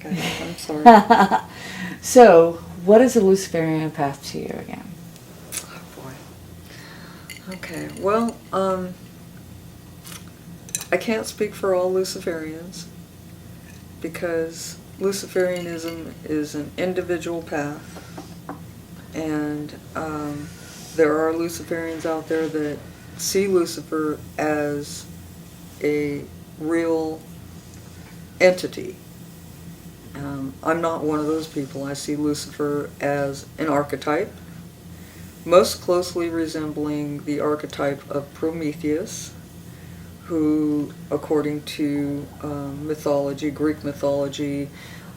Okay, I'm sorry. So, what is a Luciferian path to you again? Oh boy. Okay, well, I can't speak for all Luciferians because Luciferianism is an individual path, and there are Luciferians out there that see Lucifer as a real entity. I'm not one of those people. I see Lucifer as an archetype, most closely resembling the archetype of Prometheus, who, according to mythology, Greek mythology,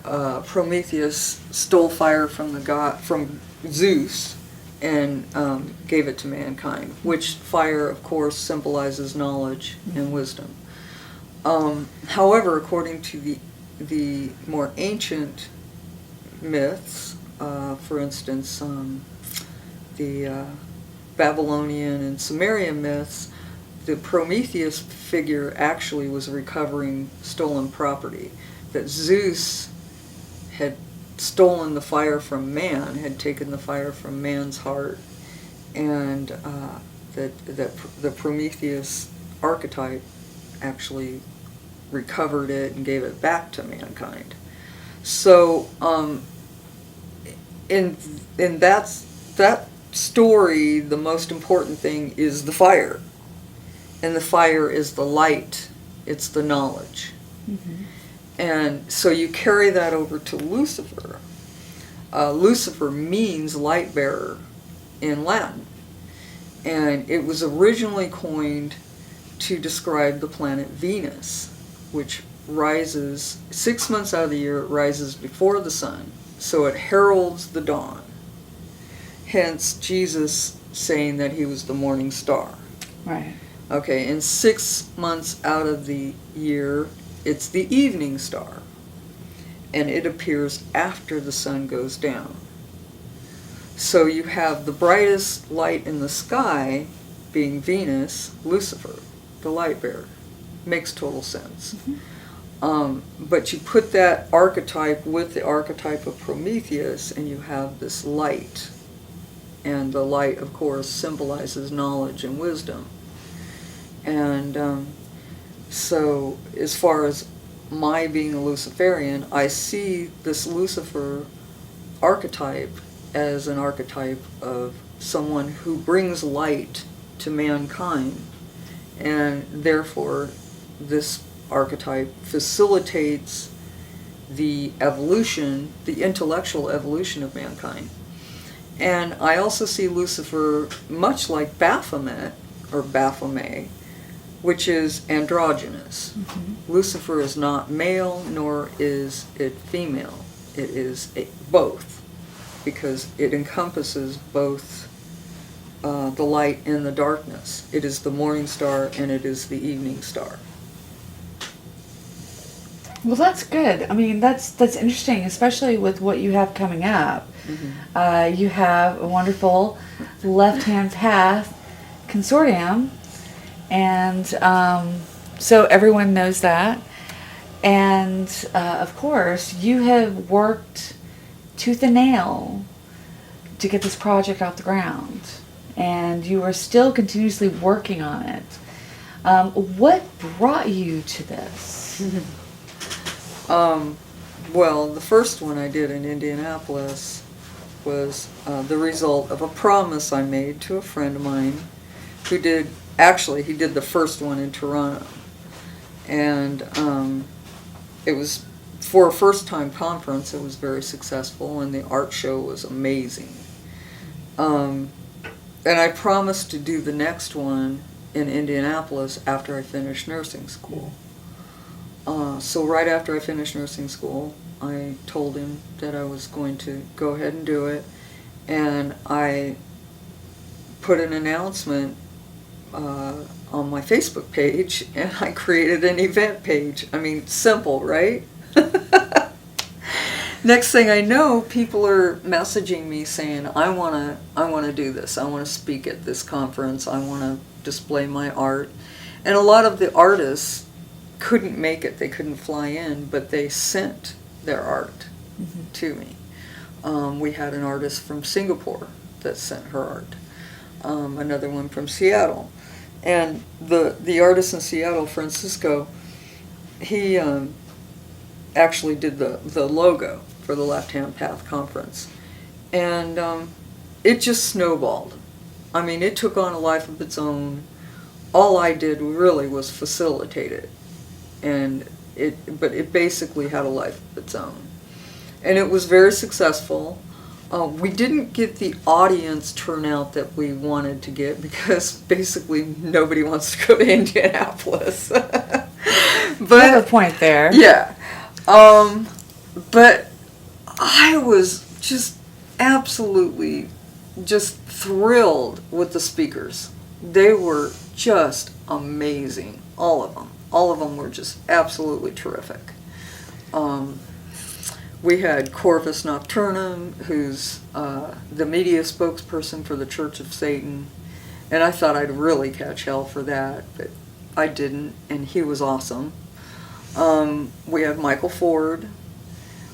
Prometheus stole fire from from Zeus, and gave it to mankind, which fire, of course, symbolizes knowledge and wisdom. However, according to the more ancient myths, for instance, the Babylonian and Sumerian myths, the Prometheus figure actually was recovering stolen property. That Zeus had stolen the fire from man, had taken the fire from man's heart, and that the Prometheus archetype actually recovered it and gave it back to mankind. So in that story, the most important thing is the fire. And the fire is the light, it's the knowledge. Mm-hmm. And so you carry that over to Lucifer. Lucifer means light bearer in Latin. And it was originally coined to describe the planet Venus, which rises 6 months out of the year. It rises before the sun, so it heralds the dawn. Hence Jesus saying that he was the morning star. Right. Okay, and 6 months out of the year, it's the evening star, and it appears after the sun goes down. So you have the brightest light in the sky being Venus, Lucifer, the light bearer. Makes total sense. Mm-hmm. But you put that archetype with the archetype of Prometheus, and you have this light. And the light, of course, symbolizes knowledge and wisdom. And so as far as my being a Luciferian, I see this Lucifer archetype as an archetype of someone who brings light to mankind, and therefore this archetype facilitates the evolution, the intellectual evolution of mankind. And I also see Lucifer much like Baphomet, or Baphomet, which is androgynous. Mm-hmm. Lucifer is not male, nor is it female. It is both, because it encompasses both the light and the darkness. It is the morning star and it is the evening star. Well, that's good. I mean, that's interesting, especially with what you have coming up. Mm-hmm. You have a wonderful left-hand path consortium, and so everyone knows that. And of course, you have worked tooth and nail to get this project off the ground, and you are still continuously working on it. What brought you to this? Well, the first one I did in Indianapolis was the result of a promise I made to a friend of mine who did, actually, he did the first one in Toronto. And it was, for a first-time conference, it was very successful, and the art show was amazing. And I promised to do the next one in Indianapolis after I finished nursing school. So right after I finished nursing school, I told him that I was going to go ahead and do it, and I put an announcement on my Facebook page, and I created an event page. I mean, simple, right? Next thing I know, people are messaging me saying, I want to do this. I want to speak at this conference. I want to display my art. And a lot of the artists couldn't make it. They couldn't fly in, but they sent their art to me. We had an artist from Singapore that sent her art, another one from Seattle. And the artist in Seattle, Francisco, he actually did the logo for the Left Hand Path Conference. And it just snowballed. I mean, it took on a life of its own. All I did really was facilitate it. But it basically had a life of its own. And it was very successful. We didn't get the audience turnout that we wanted to get because basically nobody wants to go to Indianapolis. But you have a point there. Yeah. But I was just absolutely just thrilled with the speakers. They were just amazing, all of them. All of them were just absolutely terrific. We had Corvus Nocturnum, who's the media spokesperson for the Church of Satan, and I thought I'd really catch hell for that, but I didn't, and he was awesome. We had Michael Ford.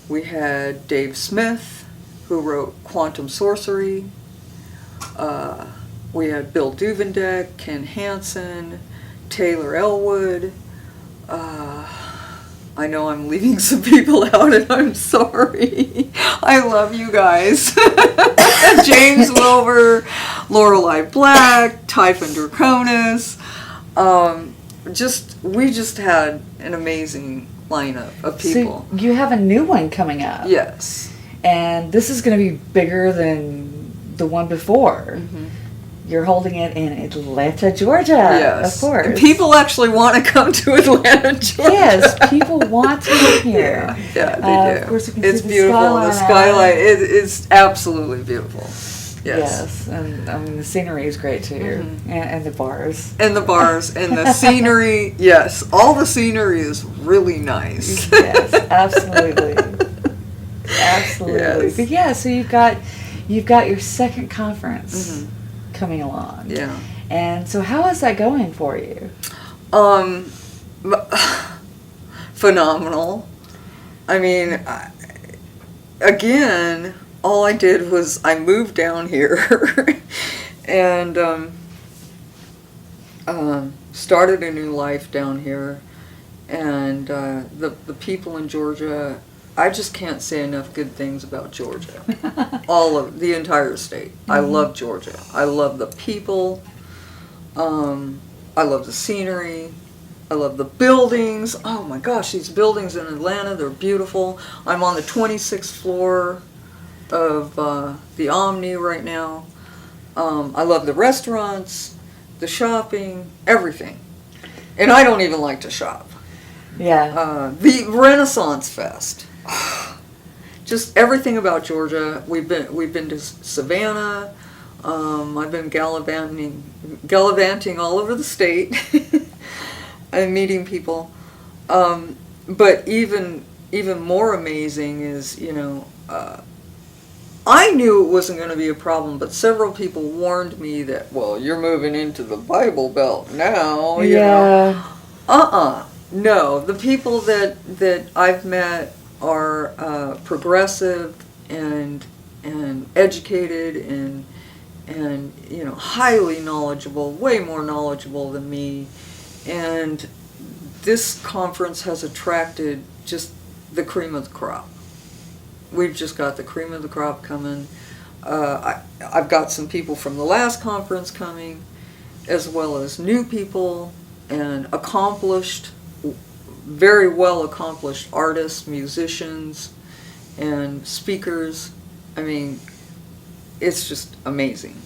We had Dave Smith, who wrote Quantum Sorcery. We had Bill Duvendeck, Ken Hansen, Taylor Elwood. I know I'm leaving some people out, and I'm sorry. I love you guys. James Wilbur, Lorelei Black, Typhon Draconis. We just had an amazing lineup of people. So you have a new one coming up. Yes. And this is going to be bigger than the one before. Mm-hmm. You're holding it in Atlanta, Georgia. Yes. Of course. And people actually want to come to Atlanta, Georgia. Yes, people want to come here. Yeah, they do. Of course, you can it's see beautiful. The skyline is absolutely beautiful. Yes. And I mean, the scenery is great too. Mm-hmm. And the bars. And the bars and the scenery. Yes, all the scenery is really nice. Yes, absolutely. Absolutely. Yes. But yeah, so you've got your second conference coming along. Yeah. And so how is that going for you? Phenomenal. I mean, again, all I did was I moved down here and started a new life down here. And the people in Georgia, I just can't say enough good things about Georgia. All of the entire state. I love Georgia. I love the people. I love the scenery. I love the buildings. Oh my gosh, these buildings in Atlanta, they're beautiful. I'm on the 26th floor of the Omni right now. I love the restaurants, the shopping, everything. And I don't even like to shop. Yeah. The Renaissance Fest. Just everything about Georgia. We've been to Savannah. I've been gallivanting all over the state and meeting people. But even more amazing is, I knew it wasn't going to be a problem, but several people warned me that, well, you're moving into the Bible Belt now. You know. No, the people that I've met are progressive and educated and highly knowledgeable, way more knowledgeable than me. And this conference has attracted just the cream of the crop. We've just got the cream of the crop coming. I've got some people from the last conference coming, as well as new people and very well accomplished artists, musicians, and speakers. I mean, it's just amazing.